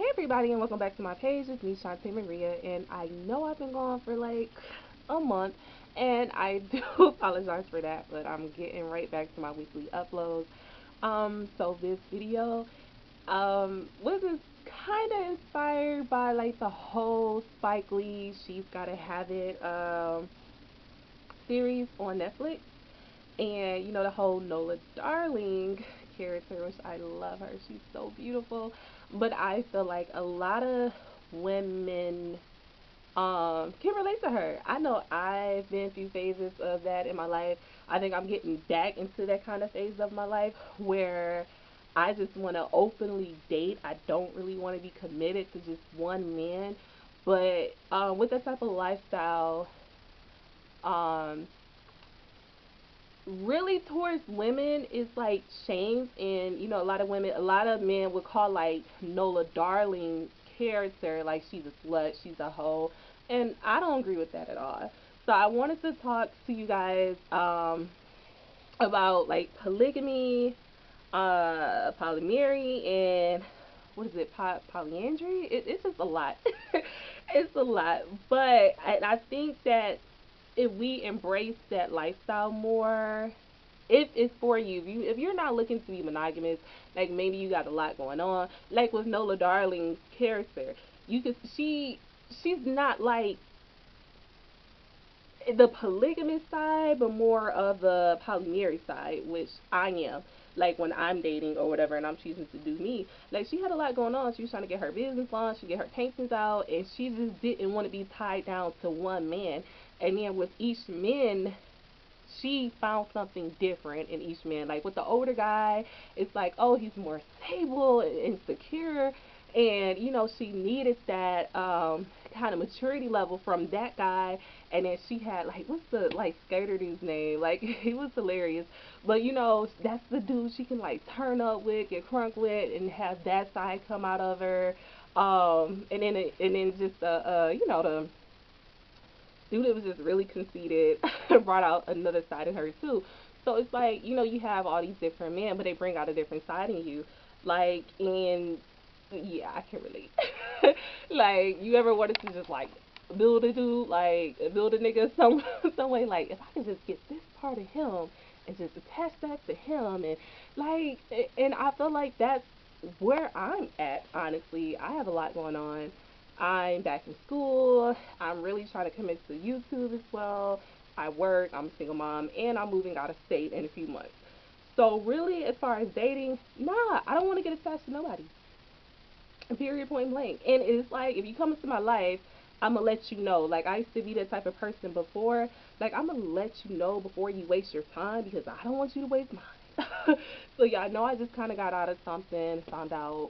Hey everybody, and welcome back to my page. It's me, Shantae Maria, and I know I've been gone for like a month, and I do apologize for that, but I'm getting right back to my weekly uploads. So this video was kind of inspired by like the whole Spike Lee She's Gotta Have It series on Netflix, and the whole Nola Darling character, which I love her. She's so beautiful. But I feel like a lot of women can relate to her. I know I've been through phases of that in my life. I think I'm getting back into that kind of phase of my life where I just want to openly date. I don't really want to be committed to just one man. But with that type of lifestyle, um, really towards women is like shamed, and a lot of women, a lot of men would call like Nola Darling character like she's a slut, she's a hoe, and I don't agree with that at all. So I wanted to talk to you guys about like polygamy, polyamory, and what is it, polyandry. It's just a lot. It's a lot, but I think that if we embrace that lifestyle more, if it's for you, if you're not looking to be monogamous, like maybe you got a lot going on, like with Nola Darling's character, you could she's not like the polygamous side, but more of the polyamory side, which I am. Like when I'm dating or whatever, and I'm choosing to do me. Like she had a lot going on. She was trying to get her business launched, she get her paintings out, and she just didn't want to be tied down to one man. And then with each man, she found something different in each man. Like with the older guy, it's like, oh, he's more stable and secure. And, she needed that kind of maturity level from that guy. And then she had, like, what's the, like, skater dude's name? Like, he was hilarious. But, that's the dude she can, like, turn up with, get crunk with, and have that side come out of her. And then just, the dude that was just really conceited brought out another side of her too. So it's like, you have all these different men, but they bring out a different side in you. Like, and yeah, I can relate. Like, you ever wanted to just like build a dude, like build a nigga some way? Like, if I could just get this part of him and just attach that to him, and like, and I feel like that's where I'm at. Honestly, I have a lot going on. I'm back in school. I'm really trying to commit to YouTube as well. I work, I'm a single mom, and I'm moving out of state in a few months. So really, as far as dating, nah, I don't want to get attached to nobody. Period, point blank. And it's like, if you come into my life, I'm gonna let you know. Like, I used to be that type of person before. Like, I'm gonna let you know before you waste your time, because I don't want you to waste mine. So yeah, I know I just kind of got out of something, found out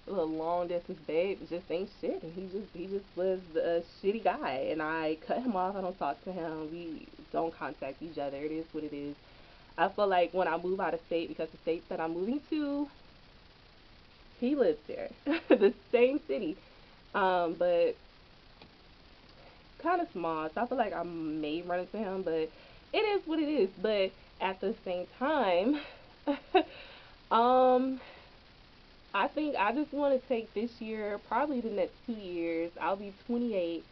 a little long distance babe just ain't shit, and he just was a shitty guy, and I cut him off. I don't talk to him. We don't contact each other. It is what it is. I feel like when I move out of state, because the state that I'm moving to, he lives there, the same city, but kind of small. So I feel like I may run into him, but it is what it is. But at the same time, um, I think I just want to take this year, probably the next 2 years. I'll be 28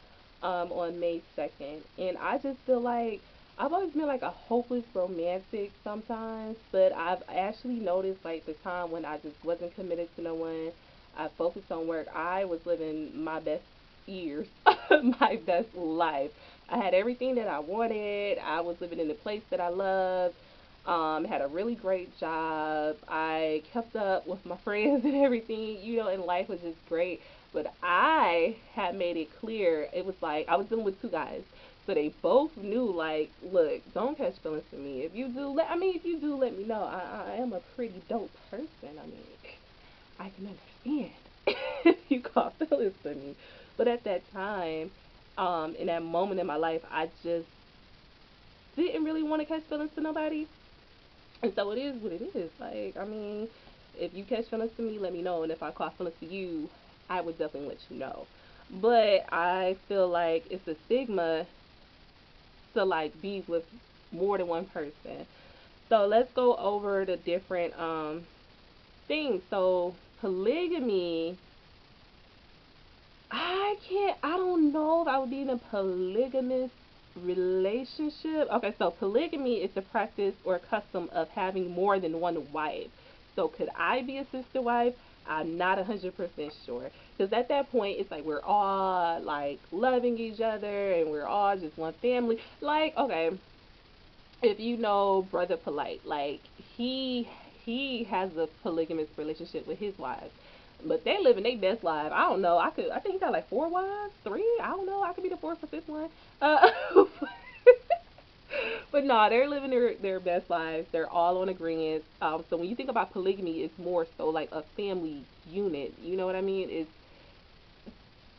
on May 2nd. And I just feel like I've always been like a hopeless romantic sometimes, but I've actually noticed like the time when I just wasn't committed to no one. I focused on work. I was living my best years, my best life. I had everything that I wanted. I was living in the place that I loved. Had a really great job. I kept up with my friends and everything, and life was just great. But I had made it clear, it was like I was dealing with two guys. So they both knew, like, look, don't catch feelings for me. If you do, let me know. I am a pretty dope person. I mean, I can understand if you caught feelings for me. But at that time, in that moment in my life, I just didn't really want to catch feelings to nobody. And so it is what it is. Like, I mean, if you catch feelings to me, let me know. And if I caught feelings to you, I would definitely let you know. But I feel like it's a stigma to like be with more than one person. So let's go over the different things. So polygamy, I don't know if I would be in a polygamous relationship. Okay, so polygamy is the practice or custom of having more than one wife. So could I be a sister wife? I'm not 100% sure. Because at that point, it's like we're all like loving each other and we're all just one family. Like, okay, if you know Brother Polite, like he has a polygamous relationship with his wife. But they living their best life. I don't know. I think he got like 4 wives, 3. I don't know. I could be the fourth or fifth one. But no, they're living their best lives. They're all on agreement. So when you think about polygamy, it's more so like a family unit. You know what I mean? It's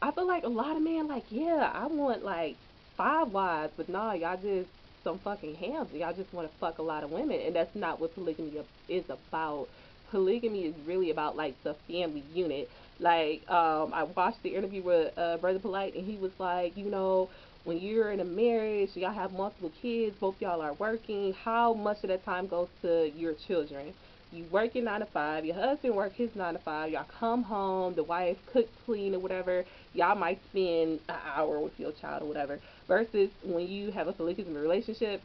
I feel like a lot of men like, yeah, I want like 5 wives, but nah, y'all just some fucking hams. Y'all just want to fuck a lot of women, and that's not what polygamy is about. Polygamy is really about like the family unit. Like, I watched the interview with Brother Polite, and he was like, you know, when you're in a marriage, y'all have multiple kids, both y'all are working. How much of that time goes to your children? You work your 9 to 5, your husband work his 9 to 5, y'all come home, the wife cook, clean, or whatever, y'all might spend an hour with your child or whatever. Versus when you have a polygamous relationship,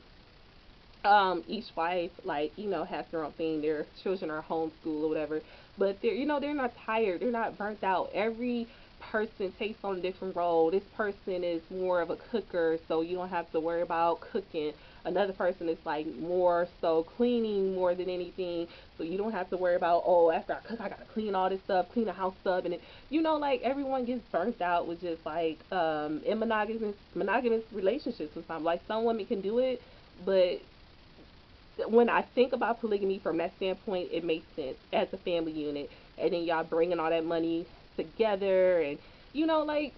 each wife, like, you know, has their own thing. Their children are homeschooled or whatever, but they're, you know, they're not tired, they're not burnt out. Every person takes on a different role. This person is more of a cooker, so you don't have to worry about cooking. Another person is like more so cleaning more than anything, so you don't have to worry about, oh, after I cook I gotta clean all this stuff, clean the house up, and it, you know, like everyone gets burnt out with just like in monogamous relationships sometimes. Like some women can do it, but when I think about polygamy from that standpoint, it makes sense as a family unit. And then y'all bringing all that money together, and you know, like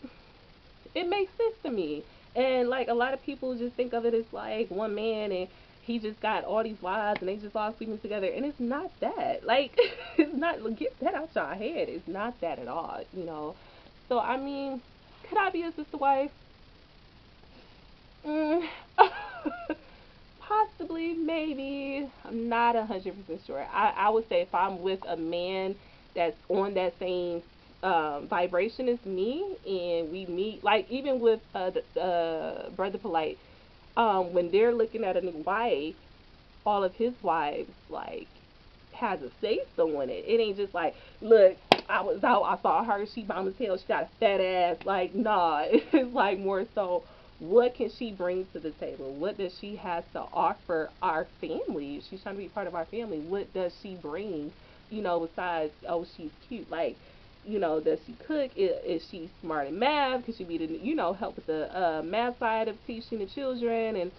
it makes sense to me. And like a lot of people just think of it as like one man and he just got all these wives and they just all sleeping together, and it's not that. Like it's not. Get that out your head. It's not that at all. You know. So I mean, could I be a sister wife? Mm. Possibly, maybe. I'm not 100% sure. I would say if I'm with a man that's on that same vibration as me, and we meet, like even with Brother Polite, when they're looking at a new wife, all of his wives like has a say so in it. It ain't just like, look, I was out, I saw her, she bomb as hell, she got a fat ass. Like, nah, it's like more so, what can she bring to the table? What does she have to offer our family? She's trying to be part of our family. What does she bring? You know, besides, oh, she's cute. Like, you know, does she cook? Is she smart in math? Could she be the, you know, help with the math side of teaching the children? And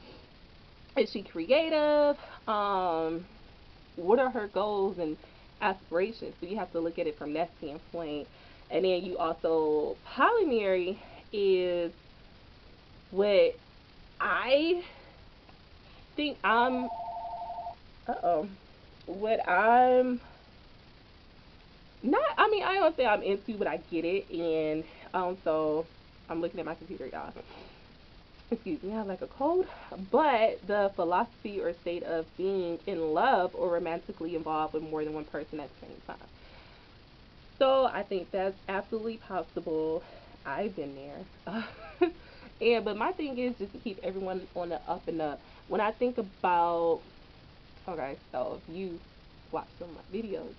is she creative? What are her goals and aspirations? So you have to look at it from that standpoint. And then you also, polyamory is what I think I'm, what I'm not, I mean, I don't say I'm into, but I get it. And so I'm looking at my computer, y'all. Excuse me, I have like a cold. But the philosophy or state of being in love or romantically involved with more than one person at the same time. So I think that's absolutely possible. I've been there. And but my thing is just to keep everyone on the up and up. When I think about, okay, so if you watch some of my videos,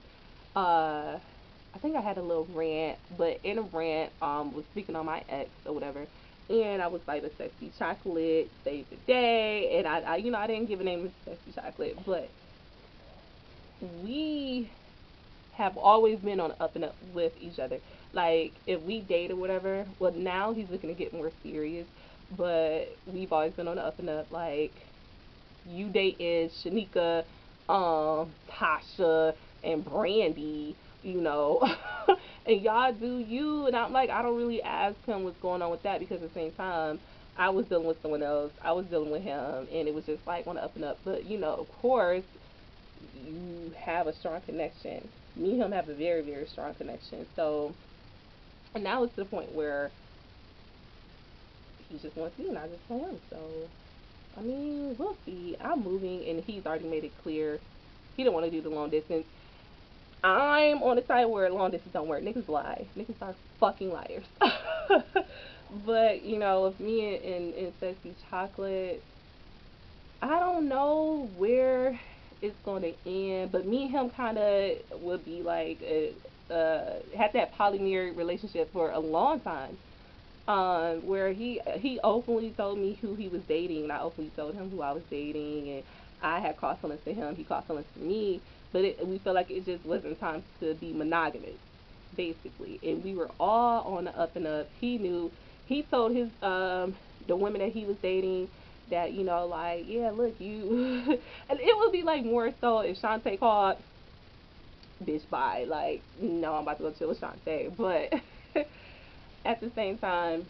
I think I had a little rant, but in a rant, was speaking on my ex or whatever, and I was like, the sexy chocolate saved the day, and I you know, I didn't give a name to sexy chocolate, but we have always been on the up and up with each other. Like if we date or whatever, well now he's looking to get more serious, but we've always been on the up and up. Like you dating Shanika, Tasha, and Brandy, you know, and y'all do you, and I'm like, I don't really ask him what's going on with that, because at the same time, I was dealing with someone else, I was dealing with him, and it was just like on the up and up. But you know, of course, you have a strong connection. Me and him have a very, very strong connection. So, and now it's to the point where he just wants me and I just want him. So, I mean, we'll see. I'm moving, and he's already made it clear he don't want to do the long distance. I'm on the side where long distance don't work. Niggas lie. Niggas are fucking liars. But you know, with me and Sexy Chocolate, I don't know where it's gonna end. But me and him kind of would be like had that polyamory relationship for a long time. Where he openly told me who he was dating, and I openly told him who I was dating, and I had caught feelings to him, he caught feelings to me, but we felt like it just wasn't time to be monogamous, basically, and we were all on the up and up. He knew, he told his the women that he was dating that, you know, like, yeah, look, you, and it would be like more so if Shantae called, bitch, bye, like, no, I'm about to go chill with Shantae, but at the same time,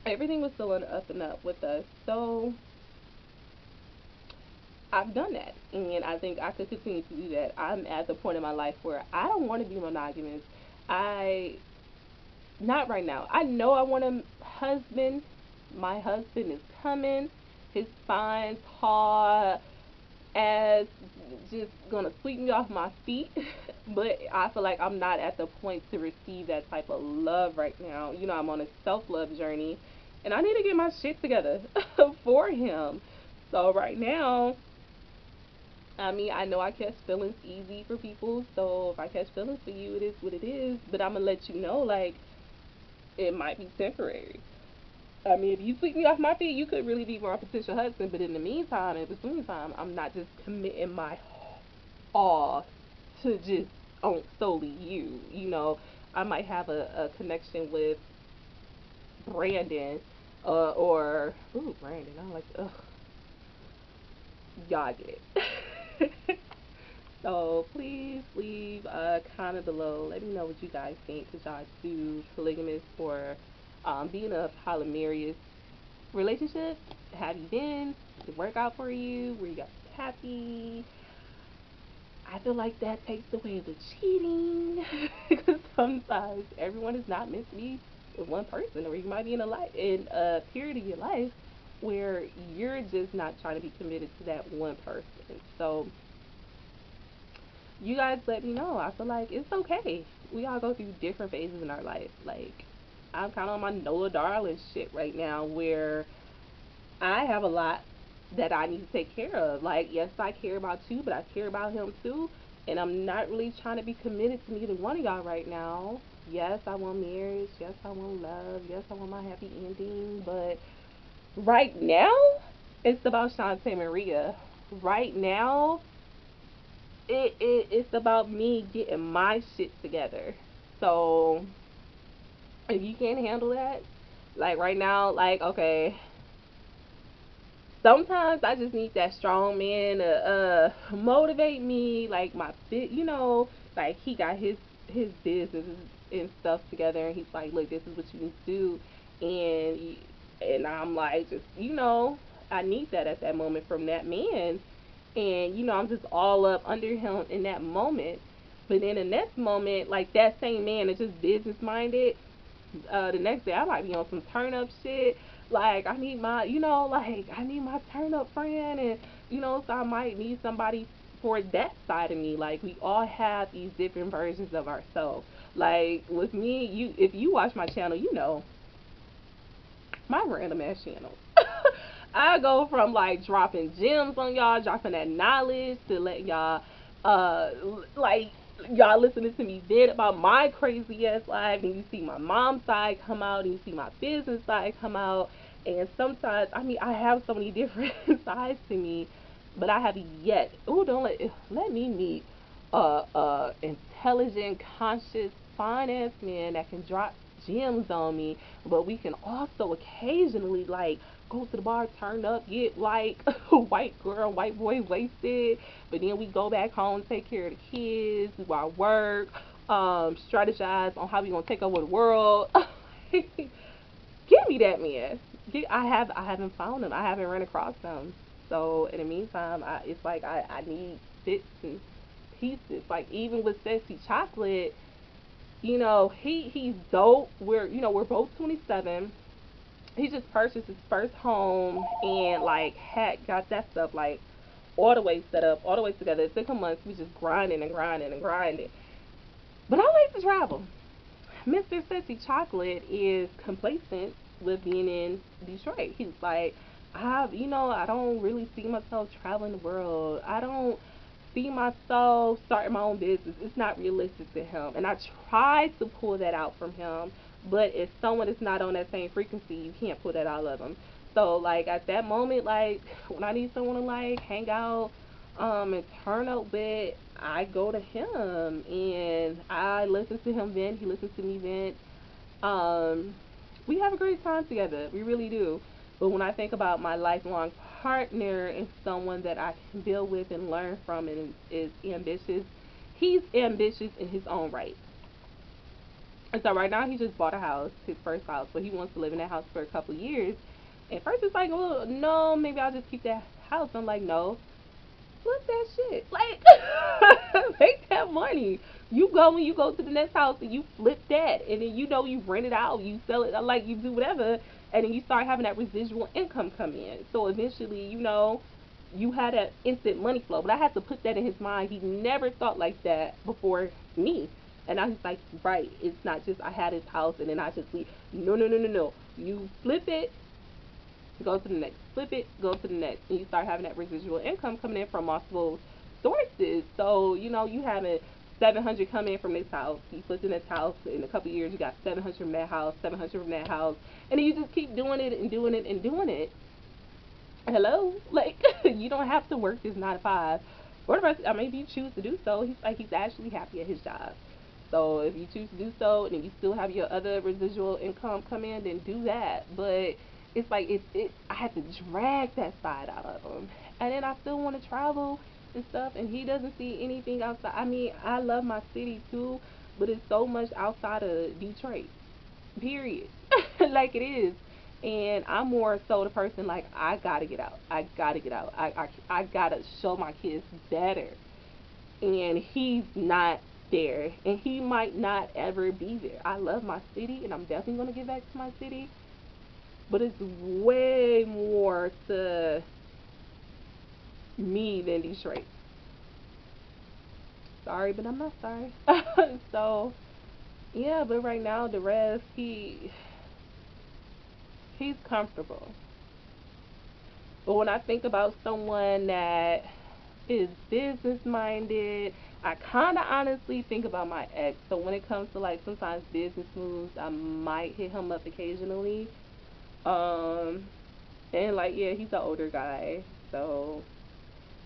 everything was still on the up and up with us. So I've done that, and I think I could continue to do that. I'm at the point in my life where I don't want to be monogamous. I Not right now. I know I want a husband. My husband is coming. His fine, tall ass just gonna sweep me off my feet. But I feel like I'm not at the point to receive that type of love right now. You know, I'm on a self-love journey, and I need to get my shit together for him. So right now, I mean, I know I catch feelings easy for people. So if I catch feelings for you, it is what it is. But I'm gonna let you know, like, it might be temporary. I mean, if you sweep me off my feet, you could really be my potential husband. But in the meantime, in between time, I'm not just committing my all to just on solely you. You know, I might have a connection with Brandon, or ooh, Brandon. I like, ugh, y'all get it. So please leave a comment below. Let me know what you guys think. Cause y'all do polygamous or being a polyamorous relationship? Have you been? Did it work out for you? Were you guys happy? I feel like that takes away the cheating. Because sometimes everyone is not meant to be with one person, or you might be in a period of your life where you're just not trying to be committed to that one person. So you guys let me know. I feel like it's okay. We all go through different phases in our life. Like, I'm kind of on my Nola Darling shit right now, where I have a lot that I need to take care of. Like, yes, I care about you, but I care about him too. And I'm not really trying to be committed to neither one of y'all right now. Yes, I want marriage. Yes, I want love. Yes, I want my happy ending. But right now, it's about Shantae Maria. Right now, it's about me getting my shit together. So if you can't handle that, like right now, like, okay, sometimes I just need that strong man to motivate me, like my fit, you know, like he got his business and stuff together, and he's like, look, this is what you need to do, and I'm like, just, you know, I need that at that moment from that man, and you know, I'm just all up under him in that moment. But then the next moment, like that same man is just business minded. The next day I might be on some turn up shit. Like, I need my, you know, like I need my turn up friend, and you know, so I might need somebody for that side of me. Like, we all have these different versions of ourselves. Like with me, you, if you watch my channel, you know my random ass channel. I go from like dropping gems on y'all, dropping that knowledge, to letting y'all uh like y'all listening to me vent about my crazy ass life, and you see my mom's side come out, and you see my business side come out. And sometimes, I mean, I have so many different sides to me, but I have yet, oh, don't let me meet intelligent, conscious, finance man that can drop gems on me. But we can also occasionally, like, go to the bar, turn up, get like white girl, white boy wasted, but then we go back home, take care of the kids, do our work, strategize on how we gonna take over the world. Give me that man. I haven't found him. I haven't run across him. So in the meantime, it's like I need bits and pieces. Like, even with Sexy Chocolate, you know, he's dope. We're both 27. He just purchased his first home, and like had got that stuff like all the way set up, all the way together. It took him months. We just grinding and grinding and grinding. But I like to travel. Mr. Sexy Chocolate is complacent with being in Detroit. He's like, I don't really see myself traveling the world. I don't see myself starting my own business. It's not realistic to him. And I tried to pull that out from him, but if someone is not on that same frequency, you can't pull that out of them. So like at that moment, like when I need someone to like hang out, and turn up with, I go to him and I listen to him vent. He listens to me vent. We have a great time together. We really do. But when I think about my lifelong partner and someone that I can build with and learn from and is ambitious, he's ambitious in his own right. And so right now he just bought a house, his first house, but he wants to live in that house for a couple of years. And first it's like, well, no, maybe I'll just keep that house. I'm like, no, flip that shit. Like, make that money. When you go to the next house and you flip that, and then you rent it out, you sell it, like you do whatever, and then you start having that residual income come in. So eventually, you had that instant money flow. But I had to put that in his mind. He never thought like that before me. And now he's like, right, it's not just I had his house and then I just leave. No, no, no, no, no. You flip it, go to the next, flip it, go to the next, and you start having that residual income coming in from multiple sources. So you having 700 come in from this house, you flipped in this house, in a couple of years you got 700 from that house, 700 from that house, and then you just keep doing it and doing it and doing it. Hello, like you don't have to work this 9 to 5. Or if you choose to do so, he's actually happy at his job. So if you choose to do so, and then you still have your other residual income come in, then do that. But it's like I had to drag that side out of him, and then I still want to travel and stuff, and he doesn't see anything outside. I mean, I love my city too, but it's so much outside of Detroit. Period. Like it is. And I'm more so the person like I gotta get out. I gotta get out. I gotta show my kids better. And he's not there, and he might not ever be there. I love my city, and I'm definitely gonna get back to my city, but it's way more to me than Detroit. Sorry, but I'm not sorry. So yeah, but right now the rest, he's comfortable. But when I think about someone that is business minded, I kind of honestly think about my ex. So when it comes to like sometimes business moves, I might hit him up occasionally. Um, and like, yeah, he's an older guy, so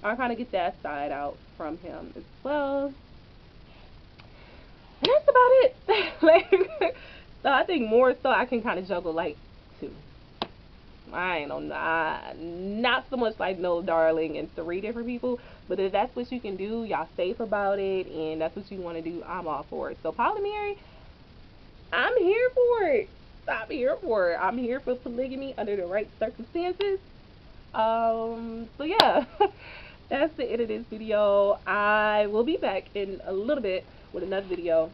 I kind of get that side out from him as well. And that's about it. Like, so I think more so I can kind of juggle like two. I ain't know, not so much like no darling and 3 different people, but if that's what you can do, y'all safe about it, and that's what you want to do, I'm all for it. So polyamory, I'm here for it. I'm here for it. I'm here for polygamy under the right circumstances. So yeah, that's the end of this video. I will be back in a little bit with another video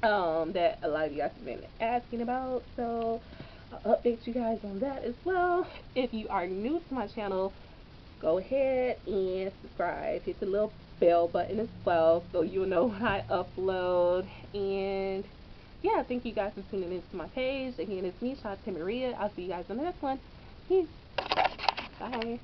that a lot of you guys have been asking about. So I'll update you guys on that as well. If you are new to my channel, go ahead and subscribe. Hit the little bell button as well so you'll know when I upload. And yeah, thank you guys for tuning into my page. Again, it's me, Shantae Maria. I'll see you guys on the next one. Peace. Bye.